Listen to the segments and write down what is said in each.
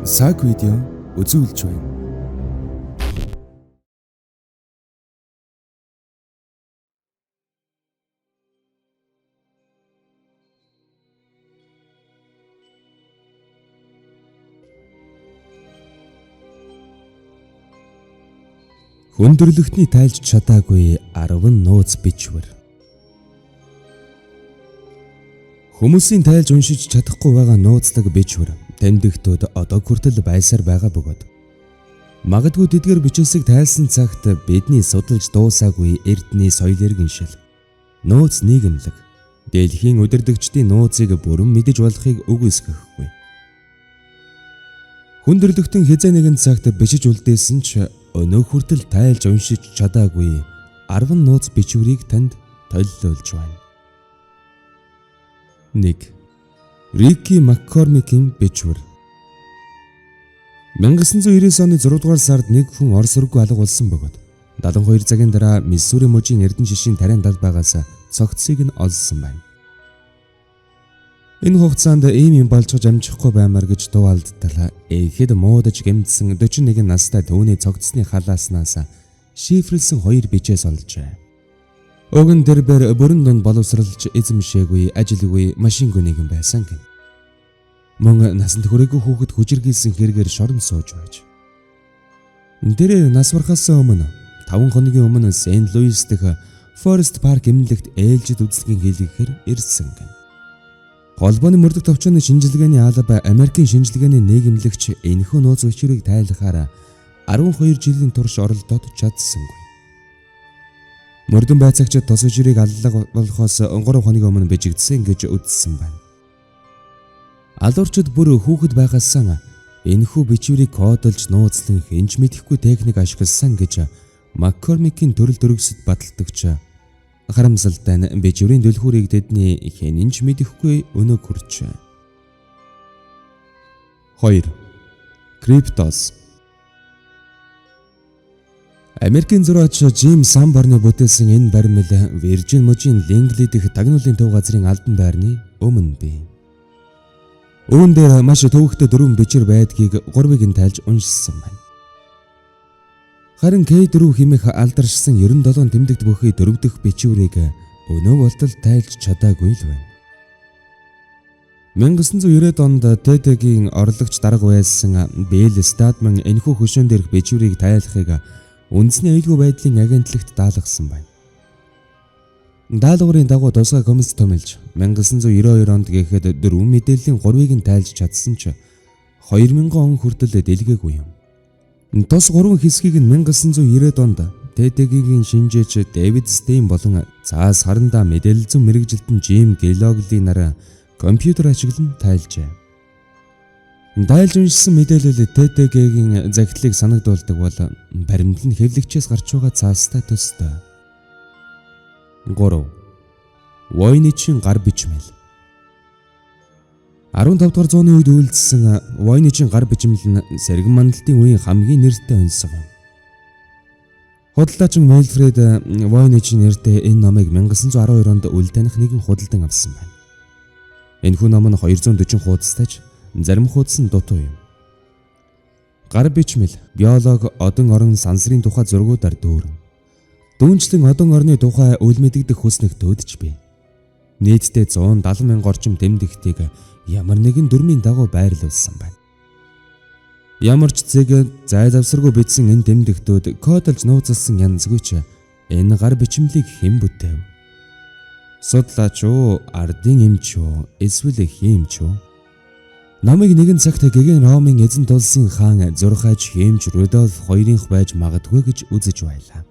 Саг видео үзүүлж байна. Хүндрэлтний тайлж чадаагүй 10 нууц бичвэр. Хүмүүсийн тайлж уншиж чадахгүй байгаа нууцлаг бичвэр тэмдэгтүүд одоо хүртэл байсаар байгаа бөгөөд магадгүй тэдгээр бичээсийг тайлсан цагт бидний судалж дуусаагүй эрдний соёл иргэншил, нууц нийгэмлэг, дэлхийн удирдагчдын нууцыг бүрэн мэдэж болохыг үгүйсгэхгүй. Хүндрэлтэн хязээ нэгэн цагт бичиж үлдээсэн ч өнөө хүртэл тайлж уншиж чадаагүй 10 нууц бичвэрийг танд толилуулж байна. 1. Рики Маккормикийн бичвэр. 1999 оны 6 дугаар сард нэг хүн Орос сүрэггүй алга болсон бөгөөд 72 цагийн дараа Миссури мужийн Эрдэнэ жишийн тариан далбаагаас цогцсыг нь олсон байна. Энэ хугацаанд ийм болцож амжихгүй баймаар гэж дууалдтал ихэд муудаж гэмтсэн 41 настай түүний цогцсны халааснаас шифрлсэн 2 бичээс олжээ. Өгөн дэрбэр бүрэн дунд боловсралж эзэмшээгүй ажилгүй машингүй нэгэн байсан гин. Мөн насанд хүрээгүй хүүхэд хүчирхийлсэн хэрэгээр шорон сууж байж. Дэрээр нас барахаас өмнө 5 хоногийн өмнө Сент Луис дэх Форест Парк эмнэлэгт ээлжид үзлэгийн хийлгэхээр ирсэн гин. Холбооны мөрдөх товчооны шинжилгээний алба Америкийн шинжилгээний нийгэмлэгч энэхүү нууц бичвэрийг тайлахаар 12 жилийн турш оролдоод чадсангүй. Мөрдөн байцаагчид тос бичвэрийг аллах болохоос 3 хоногийн өмнө бижигдсэн гэж үзсэн байна. Алуурчид бүр хүүхэд байгаасаа энэхүү бичвэрийг кодолж нууцлан хинж мэдэхгүй техник ашигласан гэж Маккормикийн төрөл төрөсөд баталдагч харамсалтай нь бичвэрийн дэлгүүрийг тэдний хинж мэдэхгүй өнөө хүрчээ. 2. Криптос. Америкийн зураач Жим Самбарны бүтээсэн энэ баримл Виржин мужийн Лингли дэх тагнуулын төв газрын албан байрны өмнө бий. Үүн дээр маш төвөгтэй 4 бичвэр байдгийг 3-ыг нь тайлж уншсан байна. Харин К4 хэмээх алдаршсан 97 тэмдэгт бүхий 4 дахь бичвэрийг өнөө болтол тайлж чадаагүй л байна. 1990-ад онд ТТ-гийн орлогч дарга байсан Билл Стадман энэхүү хөшөөн дээрх бичвэрийг тайлахыг үндэсний аюулгүй байдлын агентлагт даалгасан байна. Даалгаврын дагуу тусгай комисс томилж 1992 онд гэхэд 4 мэдээллийн 3-ыг нь тайлж чадсан ч 2000 он хүртэл дэлгээгүй юм. Тус 3 хэсгийг нь 1990-ад онд ТТ-гийн шинжээч Дэвид Стейн болон цаас харандаа мэдээлэл зүйн мэргэжилтэн Жим Гелогли нараа компьютер ашиглан тайлжээ. Тайлж уншсан мэдээлэл ТТ-гийн захидлыг санагдуулдаг бол баримт нь хэвлэгчээс гарч байгаа цаастай төстэй. 3. Войничийн гар бичмэл. 15 дугаар зууны үед үйлдэлсэн Войничийн гар бичмэл нь сэргэн мандалтын үеийн хамгийн нэртэй онцгой юм. Худалдаач Вильфред Войничийн нэртэй энэ номыг 1912 онд үл таних нэгэн худалдан авсан байна. Энэхүү ном нь 240 хуудастайч зарим хуудас нь дутуу юм. Гар бичмэл геолог одон орон сансрын тухай зургуудаар дүүрэн. Дүүнчлэн одон орны тухай үл мэдэгдэх хүснэг дөөдөж бий. Нийтдээ 170 мянган орчим тэмдэгтийг ямар нэгэн дүрмийн дагуу байрлуулсан байна. Ямар ч зэг зай завсаргүй бичсэн энэ тэмдэгтүүд кодолж нууцлсан янзгүй ч энэ гар бичмлийг хэн бүтээв? Судлаач уу, ардын эмч үү, эсвэл хиймч үү? Намыг нэгэн цагт гэгэн Ромын эзэн тулсын хаан зурхайч хиймч Рудольф хоёрынх байж магадгүй гэж үзэж байлаа.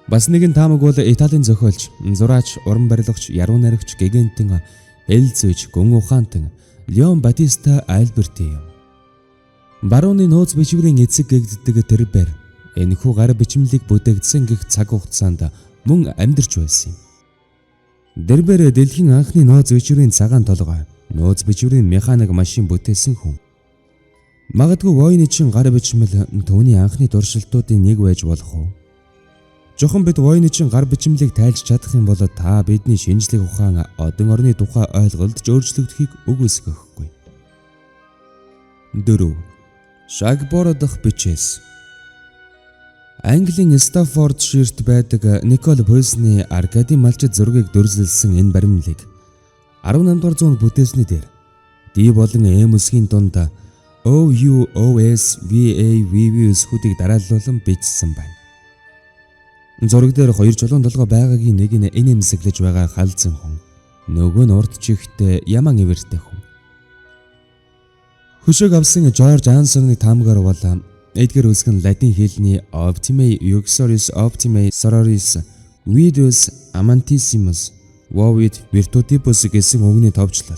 Бас нэгэн таамаг бол Италийн зохиолч, зураач, уран барилгач, яруу найрагч гэгэнтэн Элзэж гүн ухаантан Леон Батиста Альберти юм. Барууны нууц бичвэрийн эцэг гэгддэг тэрбэр энэхүү гар бичмлийг бүтээгдсэн гэх цаг хугацаанд мөн амьдарч байсан юм. Дэрбэр дэлхийн анхны нууц бичвэрийн цагаан толгой, нууц бичвэрийн механик машин бүтээсэн хүн. Магадгүй Войничийн гар бичмэл түүний анхны дуршилтуудын нэг байж болох уу? Жохон бид Войничийн гар бичмлийг тайлж чадах юм бол та бидний шинжлэх ухаан одон орны тухай ойлголт өөрчлөгдөхийг үгүйсгэхгүй. 4. Шагбор дахь бичээс. Английн Стаффордширт байдаг Никол Пойсны Аркадий малчид зургийг дүрзэлсэн энэ баримлыг 18 дугаар зуунд бүтээсний дээр D болон M үсгийн дунд OUOSVAVS хүдийг дарааллуулан бичсэн байна. Зураг дээр хоёр чулуун толгой байгаагийн нэг нь энэ эмсэглэж байгаа халзан хүн, нөгөө нь урд чихтэй яман ивэртэй хүн. Хөшөөг авсан Жорж Ансоны таамгаар бол эдгээр үсг нь латин хэлний Optimae Uxoris Optimae Sororis Vidus Amantissimus Vovit Virtutibus гэсэн үгний товчлол.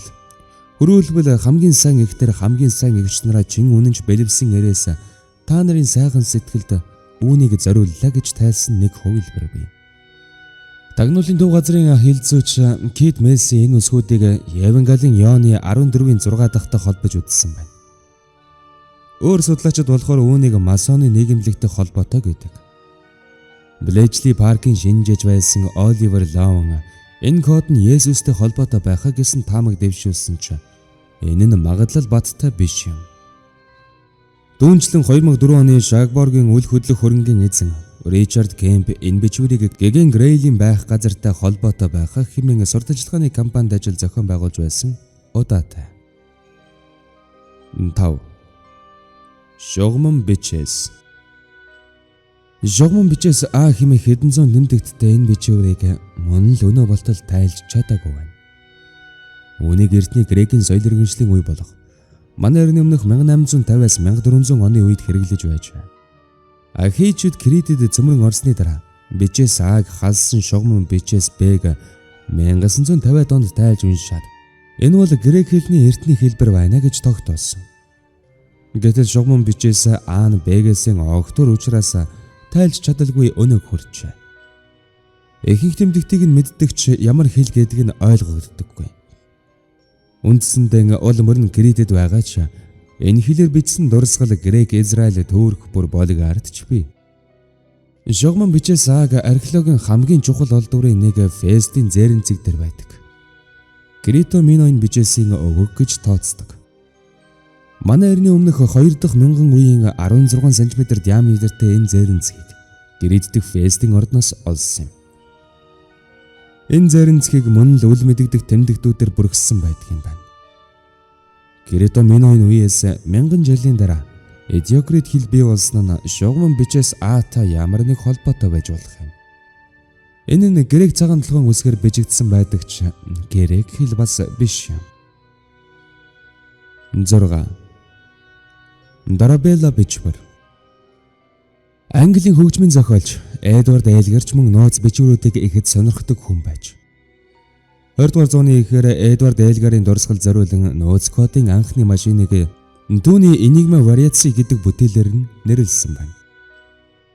Хөрвүүлбэл хамгийн сайн ихтер хамгийн сайн эгч нараа чин үнэнч бэлэвсэн ярээс та нарын сайхан сэтгэлд үүнийг зориуллаа гэж тайлсан нэг хувилбар бий. Тагнуулын төв газрын хэлцүүч Кит Месси энэ үсгүүдийг Евангелийн Ионы 14-ийн 6 дахьтай холбож үзсэн байна. Өөр судлаачид болохоор үүнийг масоны нийгэмлэгтэй холбоотой гэдэг. Блэчли паркийн шинжээж байсан Оливер Лаун энэ код нь Есүстэй холбоотой байхаа гэсэн таамаг дэвшүүлсэн ч энэ нь магадлал баттай биш юм. Дүүнчлэн 2004 оны Шагборгийн үл хөдлөх хөрөнгийн эзэн Ричард Кемп энэ бичвэрийг Геген Грейлийн байх газартай холбоотой байхаа хэмээн сурталчилгааны компанид ажил зохион байгуулж байсан удаатай. 5. Шугман бичээс. Шугман бичээс хэмээх хэдэн зуун нэмдэгттэй энэ бичвэрийг мөн л өнөө болтол тайлж чадаагүй байна. Үүнийг эртний Грекийн соёл иргэншлийн үе болох манай эртний өмнөх 1850-аас 1400 оны үед хэрэглэж байж байна. Ахичуд Критэд цөмрөн орсны дараа бичээс Ааг халсан шугман бичээс Бг 1950-аад онд тайлж уншаад энэ бол грек хэлний эртний хэлбэр байна гэж тогтоосон. Гэтэл шугман бичээс А нь Б-гээсээ огтур учраас тайлж чадалгүй өнөг хүрчээ. Ихэнх тэмдэгтийг нь мэддэгч ямар хэл гэдэг нь ойлгогддоггүй. Үндсэндээ уул мөрн Критэд байгаа ч энэ хэлээр бичсэн дурсгал Грек, Израиль, Турк бүр болиг ардч бий. Шугман бичээс Ааг археологийн хамгийн чухал олдврын нэг Фестийн зээрэн цэг дээр байдаг. Крито Миноын бичээсийн өвөг гэж тооцдог. Манай эртний өмнөх 2 дахь мянган үеийн 16 см диаметртэй энэ зээрэн цэгийг Крит дэх Фестийн ордноос олсон юм. Энэ зээрэн цэгийг мөн л үл мэдэгдэх тэмдэгтүүдээр бүрхсэн байдаг юм байна. Крито Миноын үеэс 1000 жилийн дараа Эдиокрит хэл бий болсон нь шугман бичээс Атай ямар нэг холбоотой байж болох юм. Энэ нь грек цагаан толгойн үсгээр бичигдсэн байдаг ч грек хэл бас биш юм. 6. Дарабелла бичвэр. Английн хөгжмийн зохиолч Эдвард Элгарч мөн нууц бичвэрүүдийг ихэд сонирхдог хүн байж. 20 дугаар зууны эхээр Эдвард Элгарын дурсгал зориулан нууц кодын анхны машиныг түүний Enigma Variazi гэдэг бүтээлээр нь нэрлэсэн байна.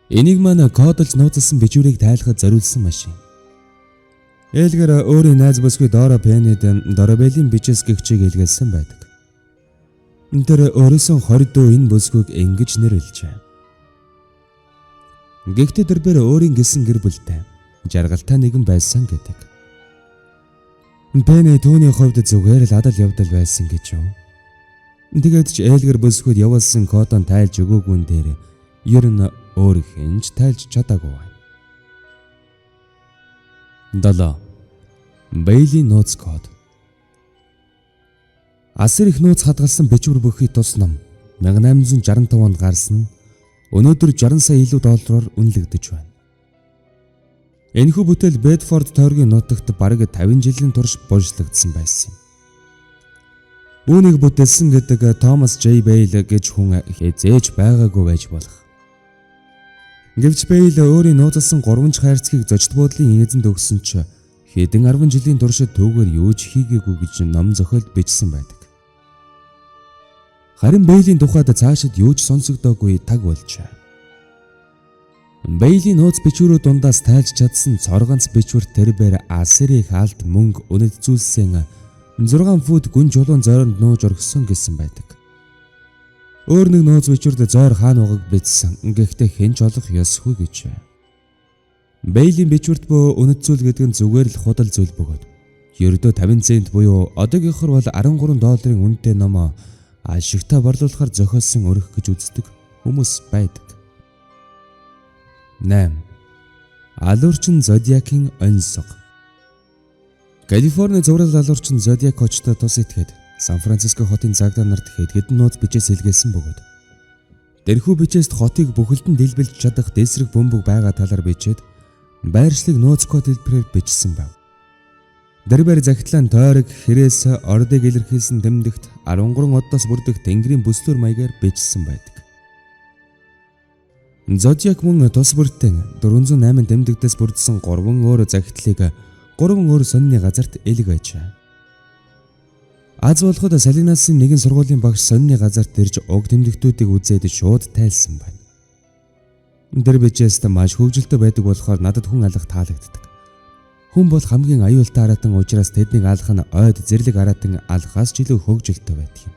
Enigma нь кодолж нууцлсан бичвэрийг тайлахад зориулсан машин. Элгар өөрийн найз бүсгүй Дора Пенед Дарабеллийн бичээс гихчийг илгээсэн байдаг. Тэр өөрөөсөө 20 дөө энэ бүсгүйг ингэж нэрлэжээ. Гэхдээ тэрээр өөрийн гисэн гэр бүлтэй жаргалтай нэгэн байсан гэдэг. Пенэ түүний хувьд зүгээр л адал явдал байсан гэж юу. Тэгээд ч Элгар бүсгүйд явуулсан кодон тайлж өгөөгүй дээр ер нь өөр хинж тайлж чадаагүй байна. 7. Бэйлийн нууц код. Асар их нууц хадгалсан бичвэр бүхий тус ном 1865 онд гарсан өнөөдөр 60 сая илүү доллараар үнэлэгдэж байна. Энэхүү бүтээл Бэдфорд тойргийн нутагт бараг 50 жилийн турш булшлагдсан байсан юм. Үүнийг бүтээсэн гэдэг Томас Ж. Бэйл гэж хүн хязээж байгаагүй байж болох. Гэвч Бэйл өөрийн нууцлсан 3 хайрцгийг зочд буудлын эзэнд өгсөн ч хэдэн 10 жилийн турш түүгээр юу ч хийгээгүй гэж ном зохиолд бичсэн байдаг. Харин Бэйлийн тухайд цаашид юу ч сонсогдоогүй таг болжээ. Бэйлийн нууц бичвэрүүд дундаас тайлж чадсан цорганц бичвэр тэрбээр Асерих алт мөнгө үнэт зүйлсэн 6 фут гүн чулуун зойронд нууж оргисон гэсэн байдаг. Өөр нэг нууц бичвэрд зойр хаан угаг бичсэн. Гэхдээ хэн ч олох ёсгүй гэж. Бэйлийн бичвэрт бөө үнэт зүйл гэдэг нь зүгээр л худал зүйл бөгөөд ердөө 50 цент буюу одоогийнхор бол $13 үнэтэй ном ашигтай борлуулахаар зохиосон өрх гэж үздэг хүмүүс байдаг. 8. Алуурчин зодиакийн онцлог. Калифорни зураг алуурчин зодиак очтой тус итгээд Сан Франциско хотын цагдаа нарт хэд хэдэн нууц бичээс илгээсэн бөгөөд тэрхүү бичээст хотыг бүхэлдэн дэлбэлж чадах дэсрэг бөмбөг байгаа талаар бичээд байршлыг нууц код хэлбэрээр бичсэн байна. Дэрбэр захидлан тойрог хэрээс ордыг илэрхийлсэн тэмдэгт 13 одоос бүрдэх тэнгэрийн бүслүүр маягаар бичсэн байдаг. Зодиак мөн тус бүртэн 408 тэмдэгтээс бүрдсэн 3 өөр захидлыг 3 өөр сонины газарт элэг байжээ. Аз болоход Салинасын нэгэн сургуулийн багш сонины газарт ирж уг тэмдэгтүүдийг үзээд шууд тайлсан байна. Тэр бичээст маш хөвгөлтэй байдаг болохоор надад хүн алах таалагддаг. Хүн бол хамгийн аюултай аратан учраас тэднийг алах нь ойд зэрлэг аратан алхаас ч илүү хөвгөлтэй байдаг юм.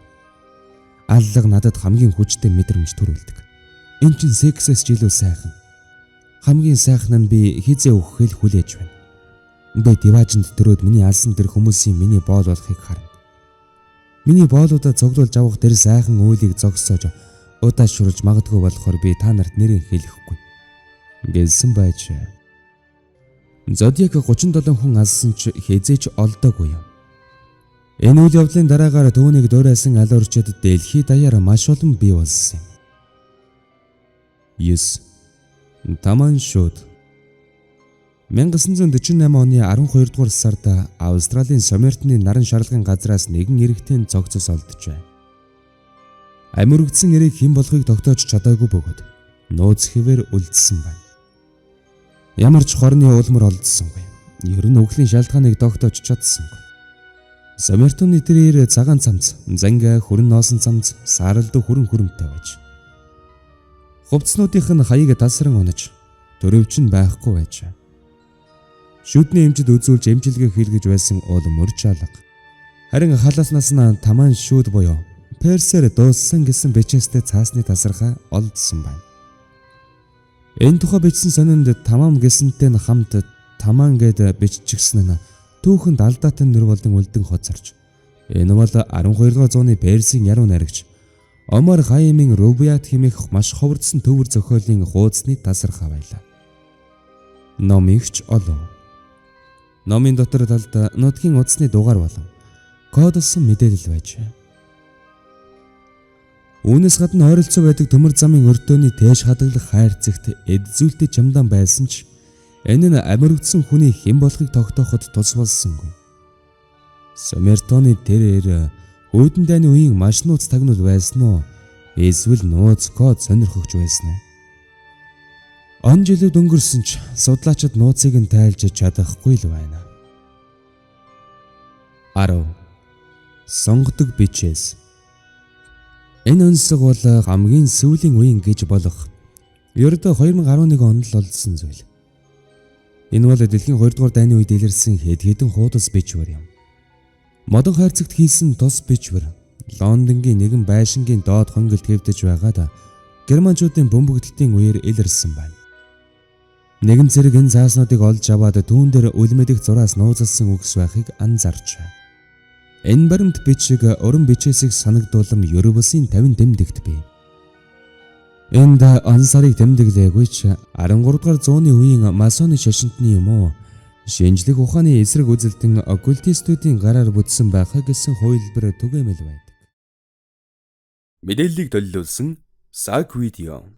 Аллах надад хамгийн хүчтэй мэдрэмж төрүүлдэг. Энэ чинь сексээс ч илүү сайхан. Хамгийн сайхан нь би хизээ өгөхөл хүлээж байна. Би диваажинд төрөөд миний алсан тэр хүмүүсийн миний боол болохыг харна. Миний боолуудаа цуглуулж авах тэр сайхан үйлийг зогсоож удаашруулж магадгүй болохоор би та нарт нэрийг хэлэхгүй гэлсэн байж. Зодиак 37 хүн алсан ч хязээч олдоогүй юм. Энэ үйл явдлын дараагаар түүнийг дуурайсан алуурчид дэлхийд даяар маш олон бий болсон юм. 9. Таман шууд. 1948 оны 12 дугаар сард Австралийн Сомертны наран шарлагын газраас нэгэн иргэдийн цогцос олджээ. Амиргдсан эрийг хэн болохыг тогтоож чадаагүй бөгөөд нууц хэвээр үлдсэн байна. Ямар ч хорны улмар олдсонгүй. Ер нь өвглийн шалтгааныг тогтоож чадсангүй. Сомертны тэрээр цагаан цамц, занга, хүрэн ноосон цамц, сааралд хүрэн хүрэмтэй байж. Хувцснуудынх нь хаяг тасран унаж, төрөвч нь байхгүй байж. Шүдний эмчид үзүүлж эмчилгээ хийлгэж байсан уул мөрч алга. Харин халааснаас нь таман шүүд буюу персээр дууссан гэсэн бичээстэй цаасны тасархай олдсон байна. Энэ тухай бичсэн сонинд тамам гэсэнтэй нь хамт таман гэд биччихсэн нь түүхэнд алдаатай нэр болон үлдэн хоцорч. Энэ бол 12 дугаар зууны Персийн яруу найрагч Омар Хаямын Рубиат хэмээх маш ховордсон төвөр зохиолын хуудасны тасархай байлаа. Номигч олов. Номын дотор талд нутгийн утасны дугаар болон кодолсон мэдээлэл байж. Үүнээс гадна ойролцоо байдаг төмөр замын өртөөний тээж хадгалах хайр цэгт эд зүйлтэй чамдан байсан ч энэ нь амиргдсан хүний хэн болохыг тогтооход тус болсонгүй. Сомертоны тэрээр өөдөн дайны үеийн маш нууц тагнуул байсан уу? Эсвэл нууц код сонирхогч байсан уу? Он жилүүд өнгөрсөн ч судлаачид нууцыг нь тайлж чадахгүй л байна. 10. Сонгодог бичээс. Энэ онцлог бол хамгийн сүүлийн үеийн гэж болох ердөө 2011 онд л олдсон зүйл. Энэ бол дэлхийн 2 дугаар дайны үед илэрсэн хэд хэдэн хуудас бичвэр юм. Модон хайрцагт хийсэн тус бичвэр Лондонгийн нэгэн байшингийн доод хонголд хэвдэж байгаад германчуудын бөмбөгдөлтийн үеэр илэрсэн байна. Нэгэн зэрэг энэ зааснуудыг олж аваад түүн дээр үлмэдэх зураас нууцлсан үгс байхыг анзаарчаа. Энэ баримт бичиг уран бичээсийг санагдуулам Европын 50 тэмдэгт бий. Энд он сарыг тэмдэглээгүй ч 13 дугаар зууны үеийн масоны шашинтны юм уу? Шинжлэх ухааны эсрэг үзэлтэн оккультистуудын гараар бүтсэн байхаа гэсэн хувилбар түгээмэл байдаг. Мэдээллийг төлөвлөсөн Сак видео.